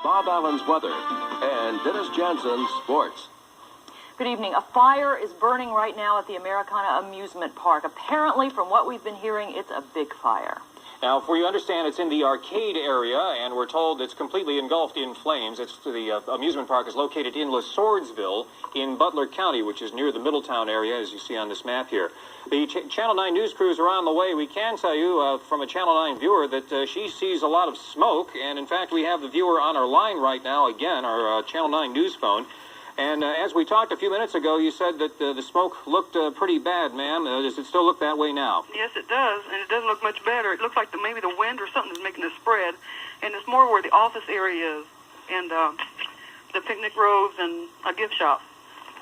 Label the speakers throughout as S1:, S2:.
S1: Bob Allen's weather, and Dennis Jansen's sports.
S2: Good evening. A fire is burning right now at the Americana Amusement Park. Apparently, from what we've been hearing, it's a big fire.
S3: Now, for you understand, it's in the arcade area, and we're told it's completely engulfed in flames. The amusement park is located in LeSourdsville in Butler County, which is near the Middletown area, as you see on this map here. The Channel 9 news crews are on the way. We can tell you from a Channel 9 viewer that she sees a lot of smoke, and in fact, we have the viewer on our line right now, again, our Channel 9 news phone. And as we talked a few minutes ago, you said that the smoke looked pretty bad, ma'am. Does it still look that way now?
S4: Yes, it does, and it doesn't look much better. It looks like maybe the wind or something is making it spread, and it's more where the office area is, and the picnic rows and a gift shop.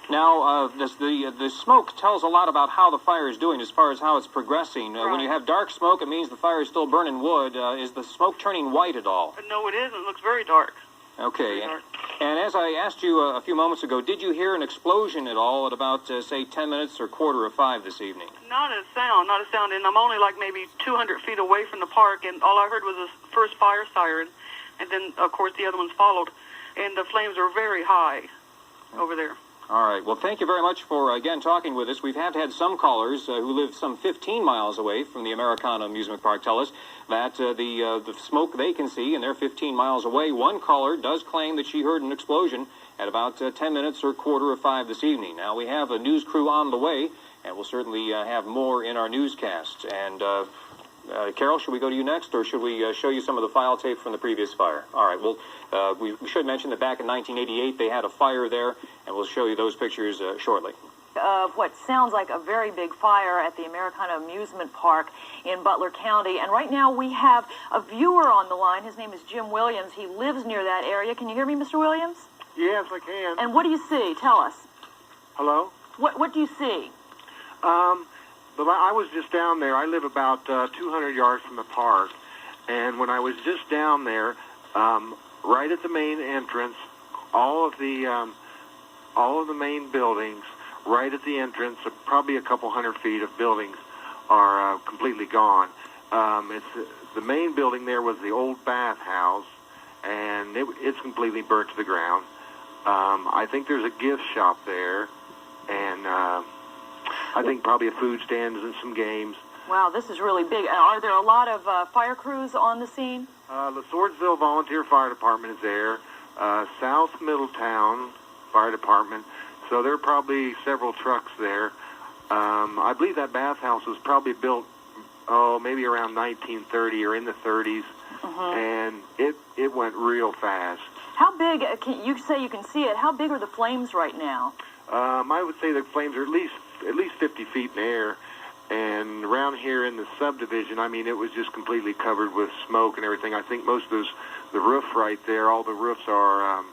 S3: Now, the smoke tells a lot about how the fire is doing as far as how it's progressing.
S4: Right.
S3: When you have dark smoke, it means the fire is still burning wood. Is the smoke turning white at all?
S4: No, it isn't. It looks very dark.
S3: Okay.
S4: Very dark.
S3: And as I asked you a few moments ago, did you hear an explosion at all at about, say, 10 minutes or 4:45 this evening?
S4: Not a sound, and I'm only like maybe 200 feet away from the park, and all I heard was the first fire siren, and then, of course, the other ones followed, and the flames are very high over there.
S3: All right. Well, thank you very much for, again, talking with us. We've had some callers who live some 15 miles away from the Americana Amusement Park tell us that the smoke they can see, and they're 15 miles away. One caller does claim that she heard an explosion at about 10 minutes or 4:45 this evening. Now, we have a news crew on the way, and we'll certainly have more in our newscasts. And, Carol, should we go to you next, or should we show you some of the file tape from the previous fire? All right, well, we should mention that back in 1988, they had a fire there, and we'll show you those pictures shortly.
S2: What sounds like a very big fire at the Americana Amusement Park in Butler County. And right now we have a viewer on the line. His name is Jim Williams. He lives near that area. Can you hear me, Mr. Williams?
S5: Yes, I can.
S2: And what do you see? Tell us.
S5: Hello?
S2: What do you see?
S5: But I was just down there. I live about 200 yards from the park, and when I was just down there, right at the main entrance, all of the main buildings, right at the entrance, probably a couple hundred feet of buildings, are completely gone. The main building there was the old bathhouse, and it's completely burnt to the ground. I think there's a gift shop there, and I think probably a food stand and some games.
S2: Wow, this is really big. Are there a lot of fire crews on the scene?
S5: LeSourdsville Volunteer Fire Department is there. South Middletown Fire Department. So there are probably several trucks there. I believe that bathhouse was probably built, maybe around 1930 or in the 30s, and it went real fast.
S2: How big, you say you can see it, how big are the flames right now?
S5: I would say the flames are at least 50 feet in the air, and around here in the subdivision, I mean, it was just completely covered with smoke and everything. I think most of the roof right there, all the roofs are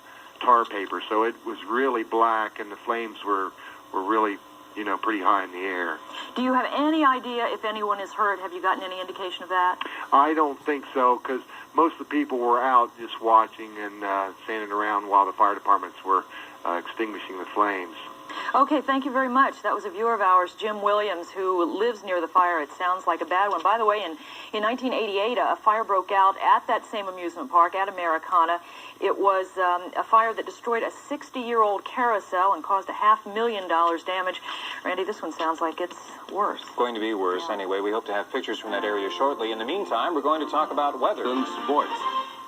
S5: tar paper, so it was really black, and the flames were really, pretty high in the air.
S2: Do you have any idea if anyone is hurt? Have you gotten any indication of that?
S5: I don't think so, because most of the people were out just watching and standing around while the fire departments were extinguishing the flames.
S2: Okay, thank you very much. That was a viewer of ours, Jim Williams, who lives near the fire. It sounds like a bad one. By the way, in 1988, a fire broke out at that same amusement park, at Americana. It was a fire that destroyed a 60-year-old carousel and caused $500,000 damage. Randy, this one sounds like it's worse.
S3: Going to be worse anyway. We hope to have pictures from that area shortly. In the meantime, we're going to talk about weather
S1: And sports.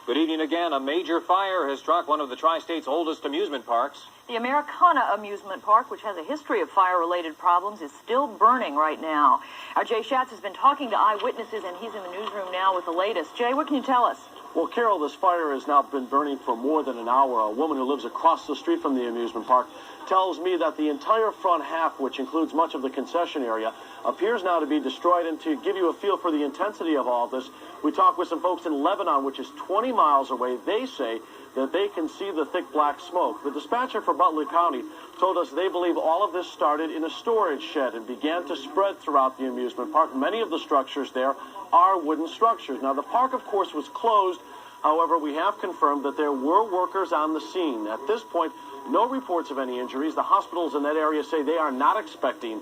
S3: Good evening again. A major fire has struck one of the Tri-State's oldest amusement parks.
S2: The Americana Amusement Park, which has a history of fire-related problems, is still burning right now. Our Jay Schatz has been talking to eyewitnesses, and he's in the newsroom now with the latest. Jay, what can you tell us?
S6: Well, Carol, this fire has now been burning for more than an hour. A woman who lives across the street from the amusement park tells me that the entire front half, which includes much of the concession area, appears now to be destroyed. And to give you a feel for the intensity of all this, we talked with some folks in Lebanon, which is 20 miles away. They say that they can see the thick black smoke. The dispatcher for Butler County told us they believe all of this started in a storage shed and began to spread throughout the amusement park. Many of the structures there are wooden structures. Now, the park, of course, was closed. However, we have confirmed that there were workers on the scene. At this point, no reports of any injuries. The hospitals in that area say they are not expecting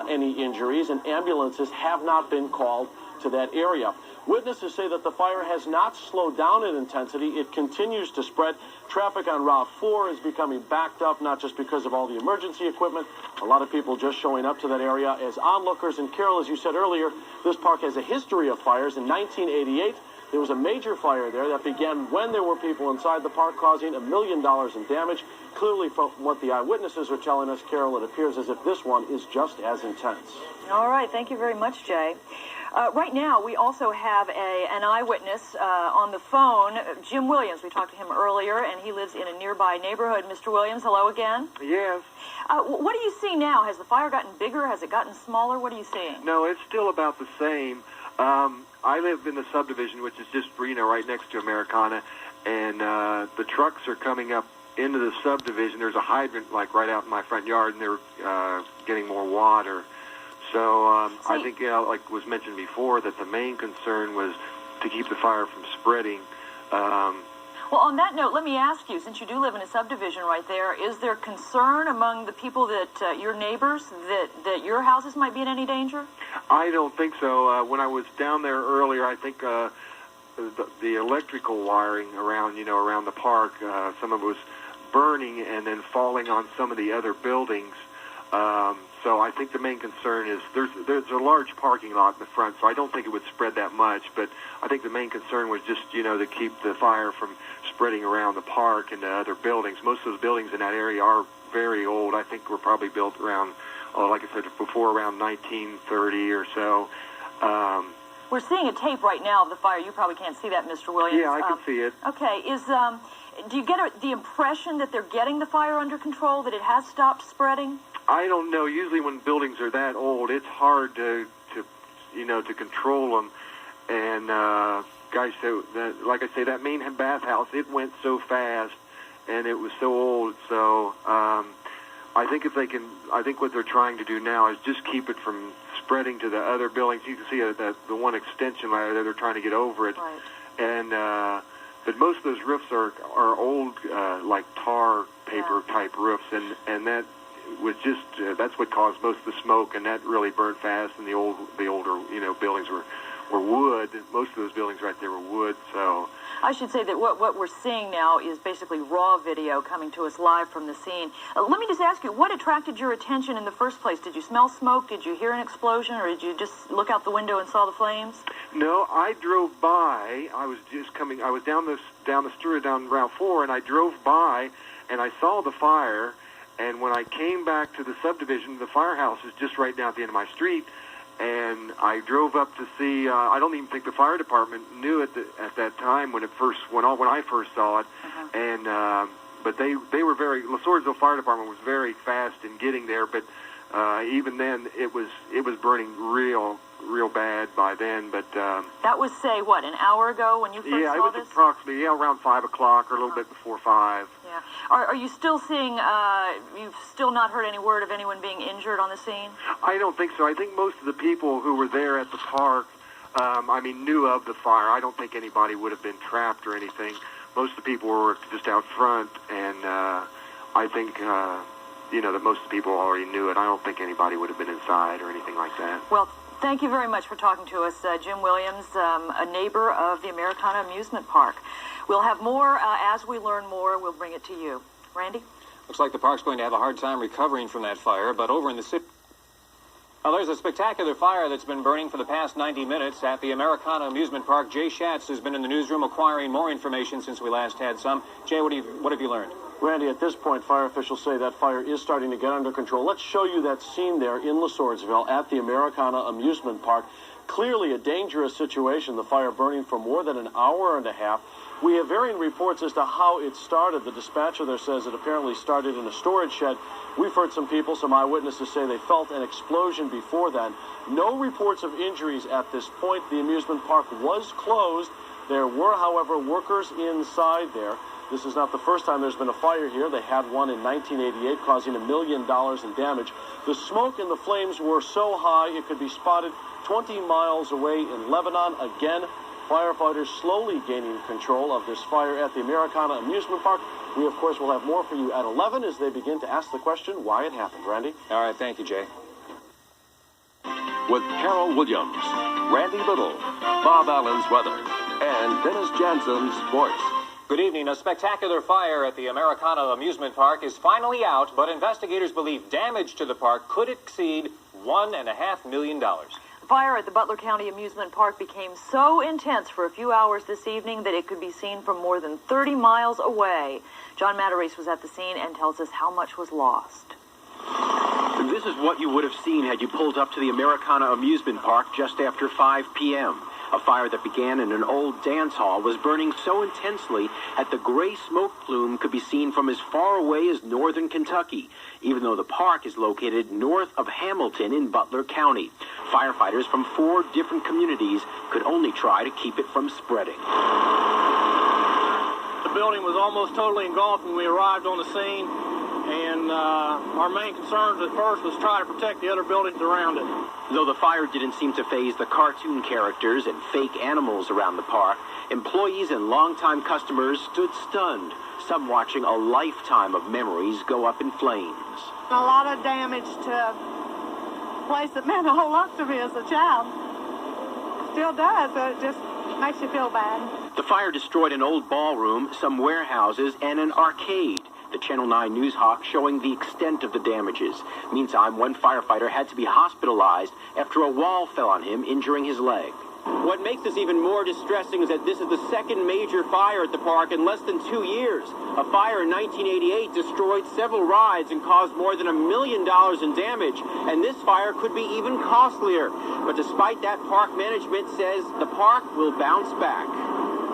S6: any injuries, and ambulances have not been called to that area. Witnesses say that the fire has not slowed down in intensity. It continues to spread. Traffic on Route 4 is becoming backed up, not just because of all the emergency equipment. A lot of people just showing up to that area as onlookers. And Carol, as you said earlier, this park has a history of fires. In 1988, there was a major fire there that began when there were people inside the park, causing $1 million in damage. Clearly, from what the eyewitnesses are telling us, Carol, it appears as if this one is just as intense.
S2: All right. Thank you very much, Jay. Right now, we also have an eyewitness on the phone, Jim Williams. We talked to him earlier, and he lives in a nearby neighborhood. Mr. Williams, hello again.
S5: Yes.
S2: What do you see now? Has the fire gotten bigger? Has it gotten smaller? What are you seeing?
S5: No, it's still about the same. I live in the subdivision, which is just, right next to Americana, and the trucks are coming up into the subdivision. There's a hydrant, right out in my front yard, and they're getting more water. So I think, like was mentioned before, that the main concern was to keep the fire from spreading.
S2: Well, on that note, let me ask you, since you do live in a subdivision right there, is there concern among the people that, your neighbors, that your houses might be in any danger?
S5: I don't think so. When I was down there earlier, I think the electrical wiring around, around the park, some of it was burning and then falling on some of the other buildings. So I think the main concern is there's a large parking lot in the front, so I don't think it would spread that much. But I think the main concern was just, to keep the fire from spreading around the park and to other buildings. Most of those buildings in that area are very old. I think were probably built around, like I said before, around 1930 or so.
S2: We're seeing a tape right now of the fire. You probably can't see that, Mr. Williams.
S5: Yeah, I can see it.
S2: Okay. Do you get the impression that they're getting the fire under control, that it has stopped spreading?
S5: I don't know. Usually when buildings are that old, it's hard to control them. And, guys, like I say, that main bathhouse, it went so fast, and it was so old. So I think what they're trying to do now is just keep it from spreading to the other buildings. You can see the one extension ladder there, they're trying to get over it.
S2: Right.
S5: And but most of those roofs are old, like tar paper type roofs, and that was just that's what caused most of the smoke, and that really burned fast. And the older buildings were wood. Most of those buildings right there were wood. So
S2: I should say that what we're seeing now is basically raw video coming to us live from the scene. Let me just ask you, what attracted your attention in the first place? Did you smell smoke? Did you hear an explosion? Or did you just look out the window and saw the flames?
S5: No, I drove by. I was just coming. I was down the street, down Route 4, and I drove by, and I saw the fire. And when I came back to the subdivision, the firehouse is just right down at the end of my street. And I drove up to see. I don't even think the fire department knew at that time when it first went on. When I first saw it, and but they were very. LeSourdsville Fire Department was very fast in getting there. But even then, it was burning real bad by then. But
S2: that was, say, what, an hour ago when you first saw this?
S5: Yeah, it was approximately around 5 o'clock or a little bit before 5.
S2: Yeah. Are you still seeing? You've still not heard any word of anyone being injured on the scene?
S5: I don't think so. I think most of the people who were there at the park, knew of the fire. I don't think anybody would have been trapped or anything. Most of the people were just out front, and I think that most of the people already knew it. I don't think anybody would have been inside or anything like that.
S2: Well, thank you very much for talking to us, Jim Williams, a neighbor of the Americana Amusement Park. We'll have more as we learn more. We'll bring it to you. Randy?
S3: Looks like the park's going to have a hard time recovering from that fire, but over in the city... Now, there's a spectacular fire that's been burning for the past 90 minutes at the Americana Amusement Park. Jay Schatz has been in the newsroom acquiring more information since we last had some. Jay, what have you learned?
S6: Randy, at this point, fire officials say that fire is starting to get under control. Let's show you that scene there in LeSourdsville at the Americana Amusement Park. Clearly a dangerous situation, the fire burning for more than an hour and a half. We have varying reports as to how it started. The dispatcher there says it apparently started in a storage shed. We've heard some people, some eyewitnesses say they felt an explosion before then. No reports of injuries at this point. The amusement park was closed. There were, however, workers inside there. This is not the first time there's been a fire here. They had one in 1988 causing $1 million in damage. The smoke and the flames were so high it could be spotted 20 miles away in Lebanon. Again, firefighters slowly gaining control of this fire at the Americana Amusement Park. We, of course, will have more for you at 11 as they begin to ask the question why it happened. Randy?
S3: All right, thank you, Jay.
S1: with Carol Williams, Randy Little, Bob Allen's weather, and Dennis Jansen's sports.
S3: Good evening. A spectacular fire at the Americana amusement park is finally out, but investigators believe damage to the park could exceed $1.5 million.
S2: The fire at the Butler County Amusement Park became so intense for a few hours this evening that it could be seen from more than 30 miles away. John Matarese was at the scene and tells us how much was lost.
S7: This is what you would have seen had you pulled up to the Americana amusement park just after 5 p.m. A fire that began in an old dance hall was burning so intensely that the gray smoke plume could be seen from as far away as northern Kentucky, even though the park is located north of Hamilton in Butler County. Firefighters from 4 different communities could only try to keep it from spreading.
S8: The building was almost totally engulfed when we arrived on the scene, and our main concerns at first was try to protect the other buildings around it.
S7: Though the fire didn't seem to faze the cartoon characters and fake animals around the park, employees and longtime customers stood stunned, some watching a lifetime of memories go up in flames.
S9: A lot of damage to a place that meant a whole lot to me as a child. Still does, so it just makes you feel bad.
S7: The fire destroyed an old ballroom, some warehouses, and an arcade. The Channel 9 News Hawk showing the extent of the damages. Meantime, one firefighter had to be hospitalized after a wall fell on him, injuring his leg. What makes this even more distressing is that this is the second major fire at the park in less than 2 years. A fire in 1988 destroyed several rides and caused more than $1 million in damage, and this fire could be even costlier. But despite that, park management says the park will bounce back.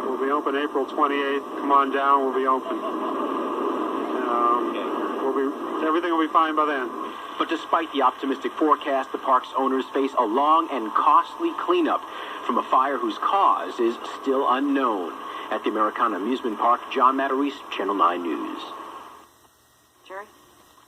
S10: We'll be open April 28th. Come on down, we'll be open. Everything will be fine by then.
S7: But despite the optimistic forecast, the park's owners face a long and costly cleanup from a fire whose cause is still unknown. At the Americana Amusement Park, John Matarese, Channel 9 News.
S2: Jerry?